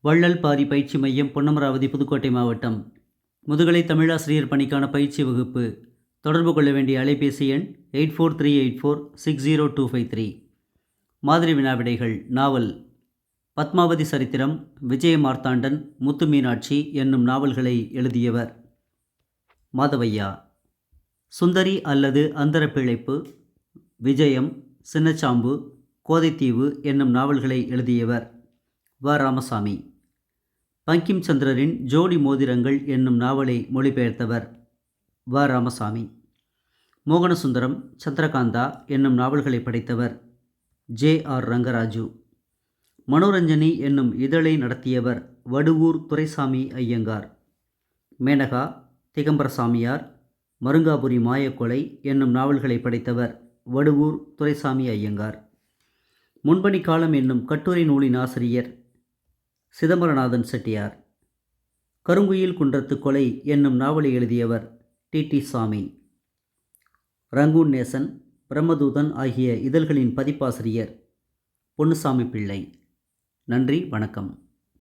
வள்ளல் பாரி பயிற்சி மையம், பொன்னமராவதி, புதுக்கோட்டை மாவட்டம். முதுகலை தமிழாசிரியர் பணிக்கான பயிற்சி வகுப்பு. தொடர்பு கொள்ள வேண்டிய அலைபேசி எண் 8438460253. மாதிரி வினாவிடைகள். நாவல் பத்மாவதி சரித்திரம், விஜய மார்த்தாண்டன், முத்து மீனாட்சி என்னும் நாவல்களை எழுதியவர் மாதவையா. சுந்தரி அல்லது அந்தர பிழைப்பு, விஜயம், சின்னச்சாம்பு, கோதைத்தீவு என்னும் நாவல்களை எழுதியவர் வ. ராமசாமி. பங்கிம் சந்திரரின் ஜோடி மோதிரங்கள் என்னும் நாவலை மொழிபெயர்த்தவர் வ. ராமசாமி. மோகனசுந்தரம், சந்திரகாந்தா என்னும் நாவல்களை படைத்தவர் ஜே. ஆர். ரங்கராஜு. மனோரஞ்சனி என்னும் இதழை நடத்தியவர் வடுவூர் துரைசாமி ஐயங்கார். மேனகா, திகம்பர சாமியார், மருங்காபுரி மாயக்கொலை என்னும் நாவல்களை படைத்தவர் வடுவூர் துரைசாமி ஐயங்கார். முன்பணி காலம் என்னும் கட்டுரை நூலின் ஆசிரியர் சிதம்பரநாதன் செட்டியார். கருங்குயில் குன்றத்து கொலை என்னும் நாவலை எழுதியவர் டி. சாமி. ரங்கூன் நேசன், பிரம்மதூதன் ஆகிய இதழ்களின் பதிப்பாசிரியர் பொன்னுசாமி பிள்ளை. நன்றி, வணக்கம்.